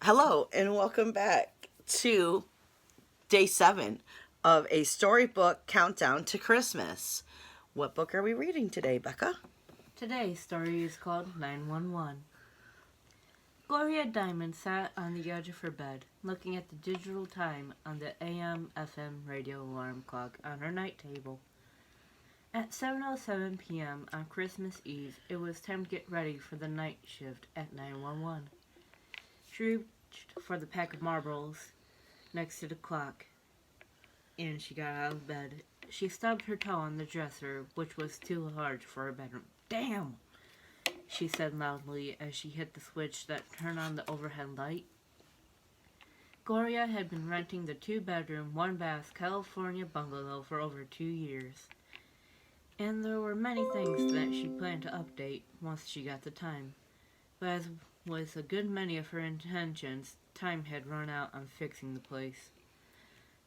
Hello, and welcome back to day 7 of a storybook countdown to Christmas. What book are we reading today, Becca? Today's story is called 911. Gloria Diamond sat on the edge of her bed, looking at the digital time on the AM/FM radio alarm clock on her night table. At 7:07 p.m. on Christmas Eve, it was time to get ready for the night shift at 911. She reached for the pack of marbles next to the clock, and she got out of bed. She stubbed her toe on the dresser, which was too large for her bedroom. "Damn!" she said loudly as she hit the switch that turned on the overhead light. Gloria had been renting the 2-bedroom, 1-bath California bungalow for over 2 years, and there were many things that she planned to update once she got the time. But as with a good many of her intentions, time had run out on fixing the place.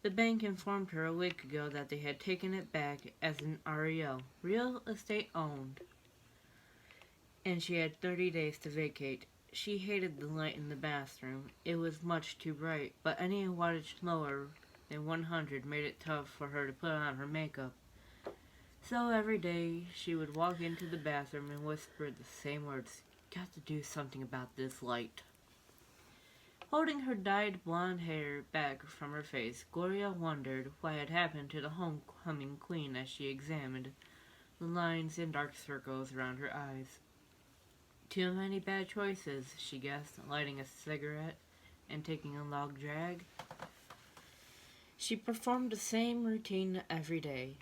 The bank informed her a week ago that they had taken it back as an REO, real estate owned, and she had 30 days to vacate. She hated the light in the bathroom. It was much too bright, but any wattage lower than 100 made it tough for her to put on her makeup. So every day she would walk into the bathroom and whisper the same words, "Got to do something about this light." Holding her dyed blonde hair back from her face, Gloria wondered what had happened to the homecoming queen as she examined the lines and dark circles around her eyes. Too many bad choices, she guessed, lighting a cigarette and taking a long drag. She performed the same routine every day,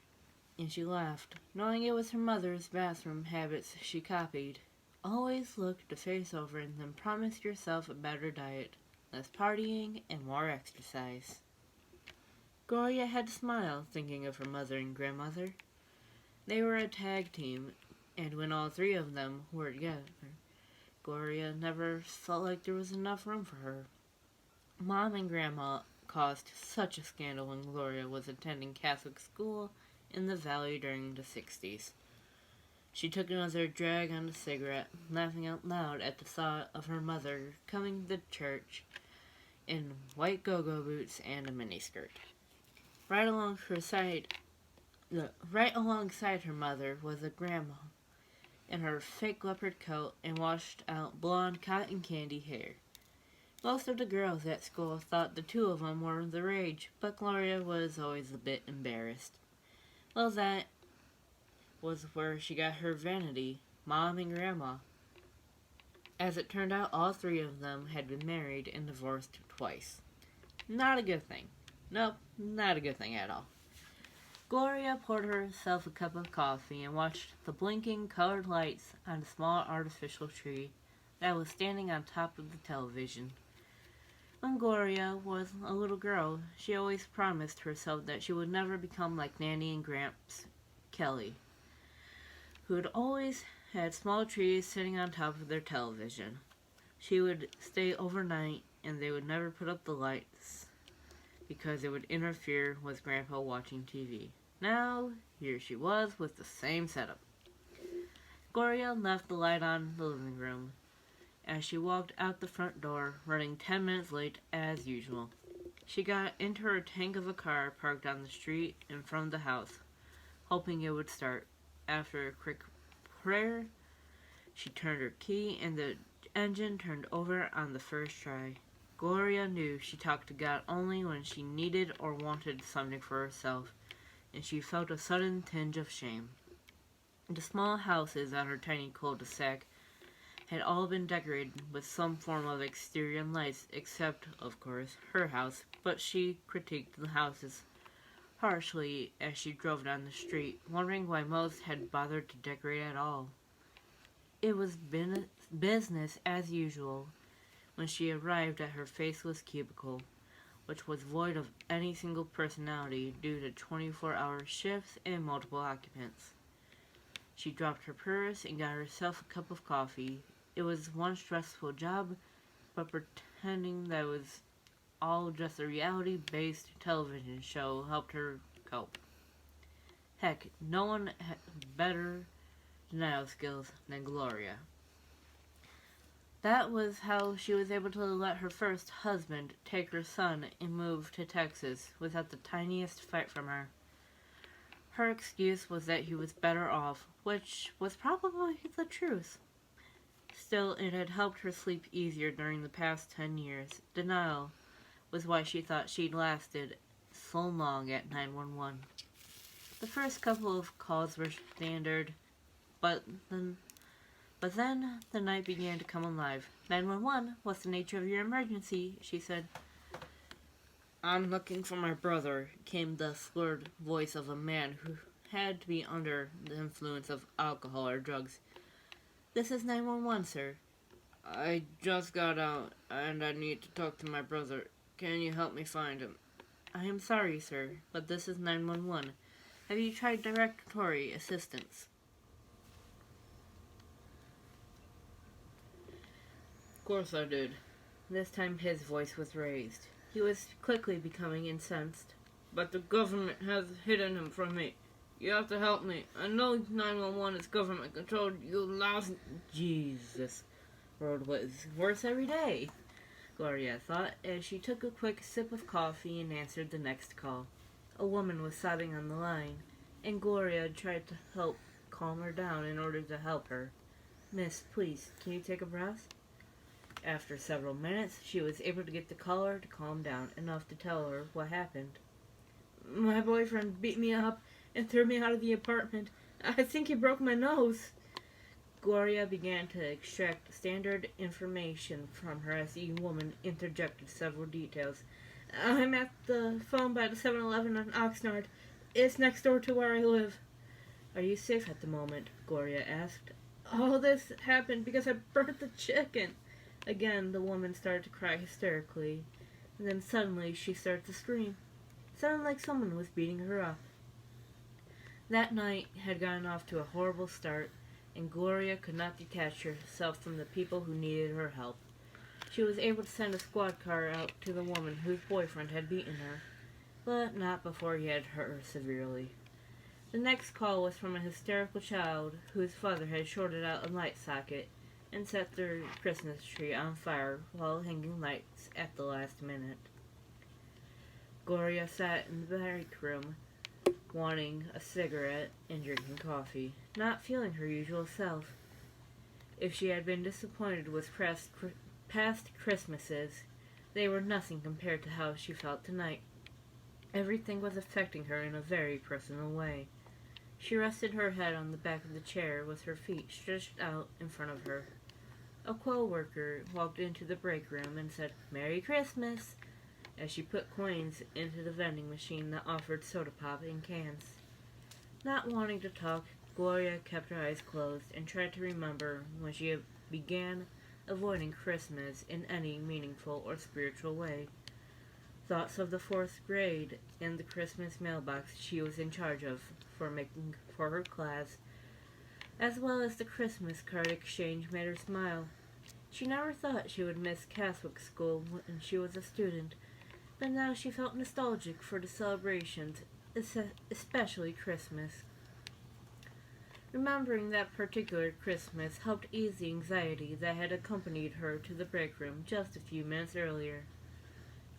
and she laughed, knowing it was her mother's bathroom habits she copied. Always look the face over and then promise yourself a better diet, less partying, and more exercise. Gloria had to smile, thinking of her mother and grandmother. They were a tag team, and when all three of them were together, Gloria never felt like there was enough room for her. Mom and Grandma caused such a scandal when Gloria was attending Catholic school in the Valley during the 60s. She took another drag on the cigarette, laughing out loud at the thought of her mother coming to church in white go-go boots and a miniskirt. Right alongside her mother was a grandma in her fake leopard coat and washed out blonde cotton candy hair. Most of the girls at school thought the two of them were the rage, but Gloria was always a bit embarrassed. Well, that was where she got her vanity, Mom and Grandma. As it turned out, all three of them had been married and divorced twice. Not a good thing. Nope, not a good thing at all. Gloria poured herself a cup of coffee and watched the blinking colored lights on a small artificial tree that was standing on top of the television. When Gloria was a little girl, she always promised herself that she would never become like Nanny and Gramps Kelly, who had always had small trees sitting on top of their television. She would stay overnight and they would never put up the lights because it would interfere with Grandpa watching TV. Now, here she was with the same setup. Gloria left the light on in the living room as she walked out the front door, running 10 minutes late as usual. She got into her tank of a car parked on the street in front of the house, hoping it would start. After a quick prayer, she turned her key and the engine turned over on the first try. Gloria knew she talked to God only when she needed or wanted something for herself, and she felt a sudden tinge of shame. The small houses on her tiny cul-de-sac had all been decorated with some form of exterior lights, except, of course, her house, but she critiqued the houses harshly as she drove down the street, wondering why most had bothered to decorate at all. It was business as usual when she arrived at her faceless cubicle, which was void of any single personality due to 24-hour shifts and multiple occupants. She dropped her purse and got herself a cup of coffee. It was one stressful job, but pretending that it was all just a reality-based television show helped her cope. Heck, no one had better denial skills than Gloria. That was how she was able to let her first husband take her son and move to Texas without the tiniest fight from her. Her excuse was that he was better off, which was probably the truth. Still, it had helped her sleep easier during the past 10 years. Denial was why she thought she'd lasted so long at 911. The first couple of calls were standard, but then the night began to come alive. 911, what's the nature of your emergency? She said. I'm looking for my brother, came the slurred voice of a man who had to be under the influence of alcohol or drugs. This is 911, sir. I just got out and I need to talk to my brother. Can you help me find him? I am sorry, sir, but this is 911. Have you tried directory assistance? Of course I did. This time his voice was raised. He was quickly becoming incensed. But the government has hidden him from me. You have to help me. I know 911 is government controlled. You lousy... Jesus. World was worse every day, Gloria thought, as she took a quick sip of coffee and answered the next call. A woman was sobbing on the line, and Gloria tried to help calm her down in order to help her. Miss, please, can you take a breath? After several minutes, she was able to get the caller to calm down enough to tell her what happened. My boyfriend beat me up and threw me out of the apartment. I think he broke my nose. Gloria began to extract standard information from her as the woman interjected several details. I'm at the phone by the 7-Eleven on Oxnard. It's next door to where I live. Are you safe at the moment? Gloria asked. All this happened because I burnt the chicken. Again, the woman started to cry hysterically, and then suddenly she started to scream. It sounded like someone was beating her up. That night had gotten off to a horrible start, and Gloria could not detach herself from the people who needed her help. She was able to send a squad car out to the woman whose boyfriend had beaten her, but not before he had hurt her severely. The next call was from a hysterical child whose father had shorted out a light socket and set their Christmas tree on fire while hanging lights at the last minute. Gloria sat in the break room, wanting a cigarette and drinking coffee, not feeling her usual self. If she had been disappointed with past Christmases, they were nothing compared to how she felt tonight. Everything was affecting her in a very personal way. She rested her head on the back of the chair with her feet stretched out in front of her. A co-worker walked into the break room and said, "Merry Christmas," as she put coins into the vending machine that offered soda pop in cans. Not wanting to talk, Gloria kept her eyes closed and tried to remember when she began avoiding Christmas in any meaningful or spiritual way. Thoughts of the 4th grade and the Christmas mailbox she was in charge of making for her class, as well as the Christmas card exchange, made her smile. She never thought she would miss Catholic school when she was a student, but now she felt nostalgic for the celebrations, especially Christmas. Remembering that particular Christmas helped ease the anxiety that had accompanied her to the break room just a few minutes earlier.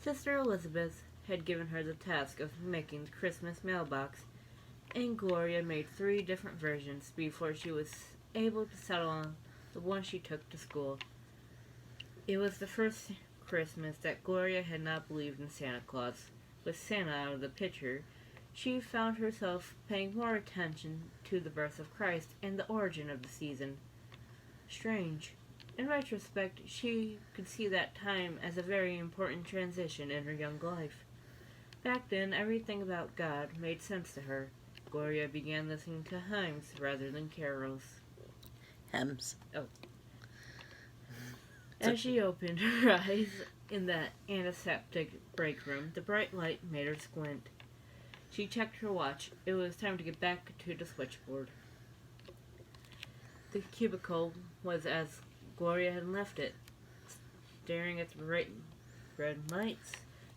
Sister Elizabeth had given her the task of making the Christmas mailbox, and Gloria made 3 different versions before she was able to settle on the one she took to school. It was the first Christmas that Gloria had not believed in Santa Claus. With Santa out of the picture, she found herself paying more attention to the birth of Christ and the origin of the season. Strange. In retrospect, she could see that time as a very important transition in her young life. Back then, everything about God made sense to her. Gloria began listening to hymns rather than carols. Hems. Oh. As she opened her eyes in the antiseptic break room, the bright light made her squint. She checked her watch. It was time to get back to the switchboard. The cubicle was as Gloria had left it, staring at the bright red lights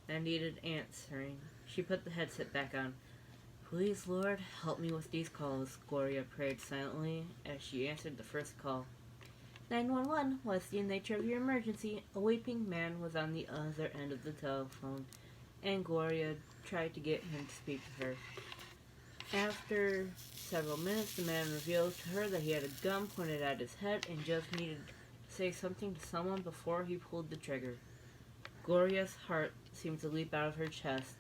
that needed answering. She put the headset back on. "Please, Lord, help me with these calls," Gloria prayed silently as she answered the first call. 911, what's the nature of your emergency? A weeping man was on the other end of the telephone, and Gloria tried to get him to speak to her. After several minutes, the man revealed to her that he had a gun pointed at his head and just needed to say something to someone before he pulled the trigger. Gloria's heart seemed to leap out of her chest,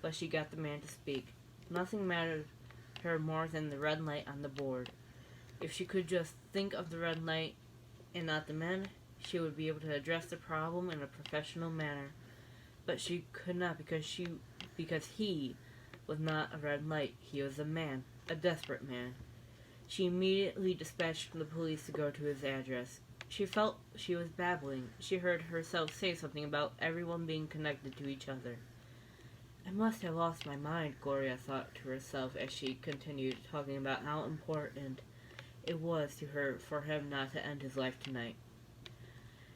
but she got the man to speak. Nothing mattered her more than the red light on the board. If she could just think of the red light and not the men, she would be able to address the problem in a professional manner. But she could not because he was not a red light. He was a man, a desperate man. She immediately dispatched the police to go to his address. She felt she was babbling. She heard herself say something about everyone being connected to each other. I must have lost my mind, Gloria thought to herself as she continued talking about how important it was to her for him not to end his life tonight.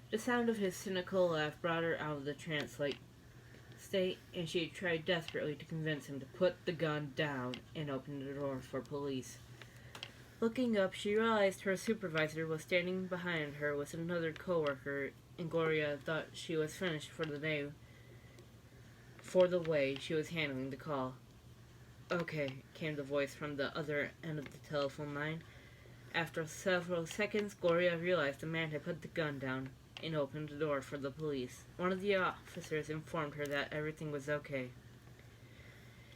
The sound of his cynical laugh brought her out of the trance-like state, and she tried desperately to convince him to put the gun down and open the door for police. Looking up, she realized her supervisor was standing behind her with another coworker, and Gloria thought she was finished for the day for the way she was handling the call. Okay, came the voice from the other end of the telephone line. After several seconds, Gloria realized the man had put the gun down and opened the door for the police. One of the officers informed her that everything was okay.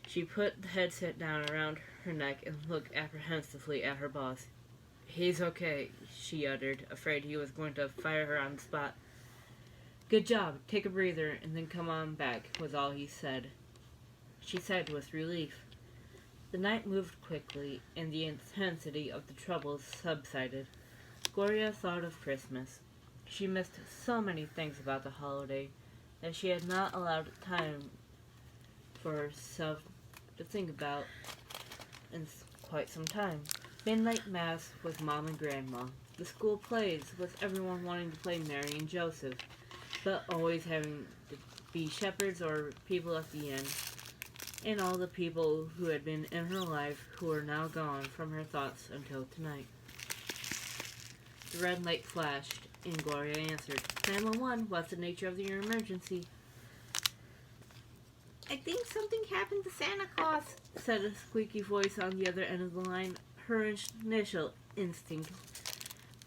She put the headset down around her neck and looked apprehensively at her boss. He's okay, she uttered, afraid he was going to fire her on the spot. Good job, take a breather and then come on back, was all he said. She sighed with relief. The night moved quickly, and the intensity of the troubles subsided. Gloria thought of Christmas. She missed so many things about the holiday that she had not allowed time for herself to think about in quite some time. Midnight Mass with Mom and Grandma. The school plays with everyone wanting to play Mary and Joseph, but always having to be shepherds or people at the end. And all the people who had been in her life who were now gone from her thoughts until tonight. The red light flashed, and Gloria answered. 911, what's the nature of your emergency? I think something happened to Santa Claus, said a squeaky voice on the other end of the line. Her initial instinct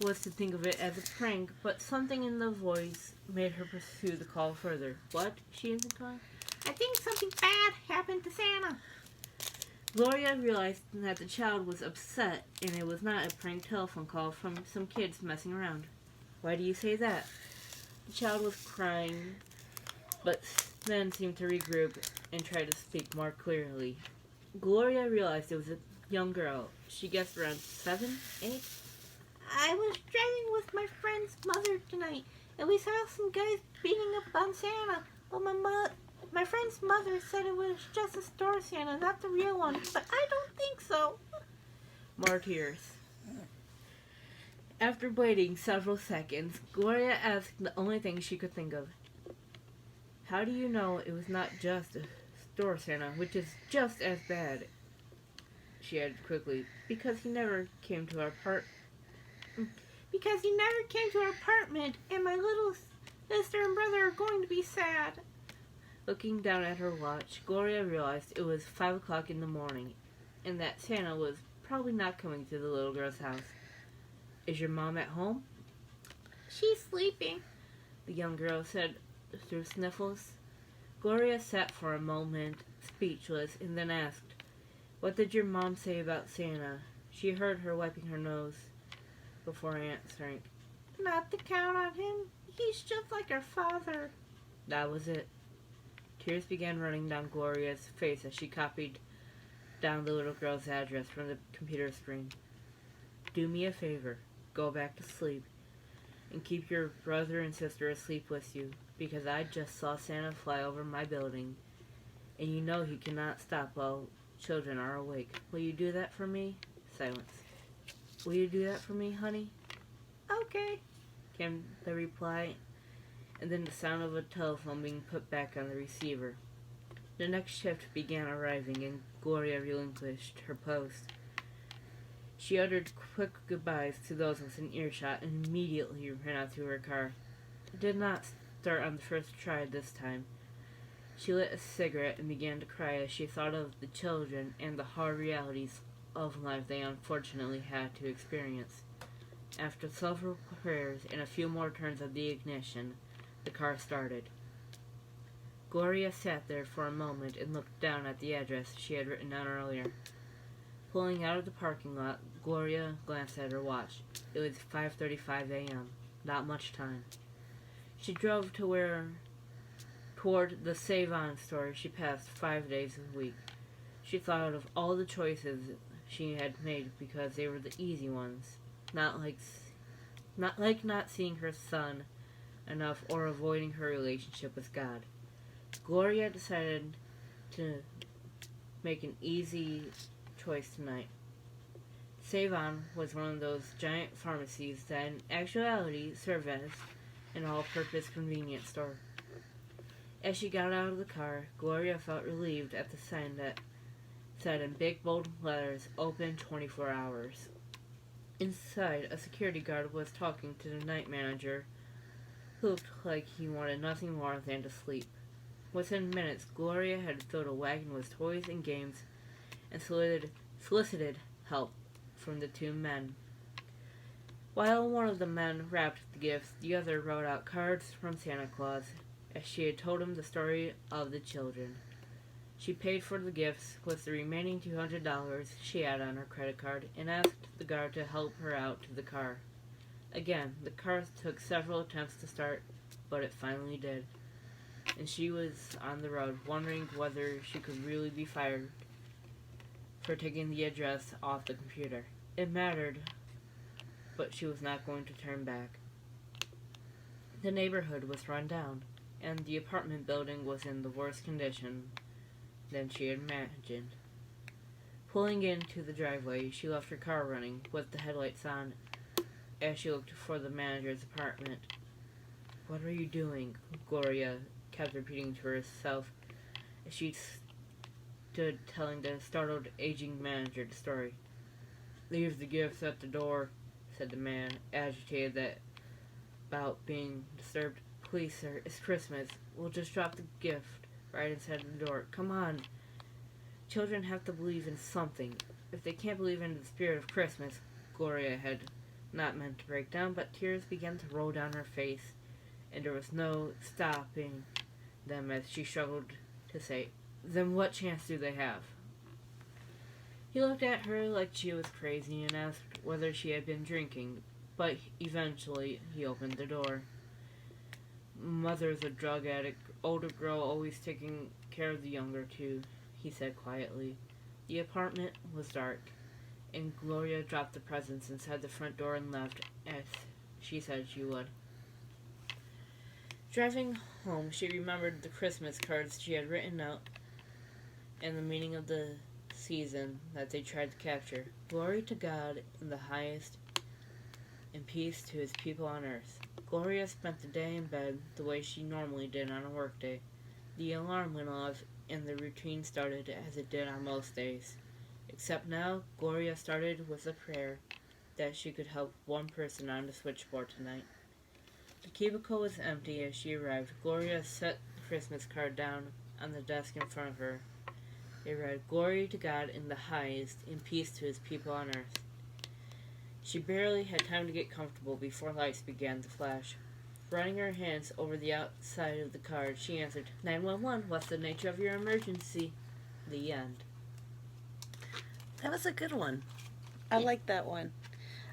was to think of it as a prank, but something in the voice made her pursue the call further. What? She inquired. I think something bad happened to Santa. Gloria realized that the child was upset, and it was not a prank telephone call from some kids messing around. Why do you say that? The child was crying, but then seemed to regroup and try to speak more clearly. Gloria realized it was a young girl. She guessed around 7, 8. I was driving with my friend's mother tonight, and we saw some guys beating up on Santa, but my friend's mother said it was just a store Santa, not the real one, but I don't think so. More tears. After waiting several seconds, Gloria asked the only thing she could think of. How do you know it was not just a store Santa, which is just as bad? She added quickly, because he never came to our Because he never came to our apartment, and my little sister and brother are going to be sad. Looking down at her watch, Gloria realized it was 5 o'clock in the morning, and that Santa was probably not coming to the little girl's house. Is your mom at home? She's sleeping, the young girl said through sniffles. Gloria sat for a moment, speechless, and then asked, What did your mom say about Santa? She heard her wiping her nose before answering. Not to count on him. He's just like our father. That was it. Tears began running down Gloria's face as she copied down the little girl's address from the computer screen. Do me a favor. Go back to sleep. And keep your brother and sister asleep with you, because I just saw Santa fly over my building, and you know he cannot stop while children are awake. Will you do that for me? Silence. Will you do that for me, honey? Okay, came the reply, and then the sound of a telephone being put back on the receiver. The next shift began arriving, and Gloria relinquished her post. She uttered quick goodbyes to those within earshot and immediately ran out to her car. It did not start on the first try this time. She lit a cigarette and began to cry as she thought of the children and the hard realities of life they unfortunately had to experience. After several prayers and a few more turns of the ignition, the car started. Gloria sat there for a moment and looked down at the address she had written down earlier. Pulling out of the parking lot, Gloria glanced at her watch. It was 5:35 a.m. Not much time. She drove toward the Save-On store she passed 5 days a week. She thought of all the choices she had made because they were the easy ones, not like not seeing her son enough or avoiding her relationship with God. Gloria decided to make an easy choice tonight. Save-On was one of those giant pharmacies that in actuality served as an all-purpose convenience store. As she got out of the car, Gloria felt relieved at the sign that said in big bold letters, "Open 24 hours." Inside, a security guard was talking to the night manager, who looked like he wanted nothing more than to sleep. Within minutes, Gloria had filled a wagon with toys and games and solicited help from the two men. While one of the men wrapped the gifts, the other wrote out cards from Santa Claus, as she had told him the story of the children. She paid for the gifts with the remaining $200 she had on her credit card and asked the guard to help her out to the car. Again, the car took several attempts to start, but it finally did, and she was on the road, wondering whether she could really be fired for taking the address off the computer. It mattered, but she was not going to turn back. The neighborhood was run down, and the apartment building was in the worst condition than she had imagined. Pulling into the driveway, she left her car running with the headlights on as she looked for the manager's apartment. "What are you doing?" Gloria kept repeating to herself as she stood telling the startled aging manager the story. "Leave the gifts at the door," said the man, agitated about being disturbed. "Please, sir, it's Christmas. We'll just drop the gift right inside the door. Come on. Children have to believe in something. If they can't believe in the spirit of Christmas." Gloria had not meant to break down, but tears began to roll down her face, and there was no stopping them as she struggled to say, "Then what chance do they have?" He looked at her like she was crazy and asked whether she had been drinking, but eventually he opened the door. "Mother's a drug addict, older girl always taking care of the younger two," he said quietly. The apartment was dark, and Gloria dropped the presents inside the front door and left, as she said she would. Driving home, she remembered the Christmas cards she had written out and the meaning of the season that they tried to capture. "Glory to God in the highest, and peace to his people on earth." Gloria spent the day in bed the way she normally did on a workday. The alarm went off, and the routine started as it did on most days. Except now, Gloria started with a prayer that she could help one person on the switchboard tonight. The cubicle was empty as she arrived. Gloria set the Christmas card down on the desk in front of her. It read, "Glory to God in the highest, and peace to his people on earth." She barely had time to get comfortable before lights began to flash. Running her hands over the outside of the card, she answered, 911, what's the nature of your emergency? The end. That was a good one. I like that one.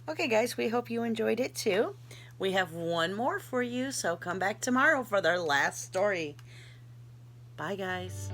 Okay, guys, we hope you enjoyed it too. We have one more for you, so come back tomorrow for their last story. Bye, guys.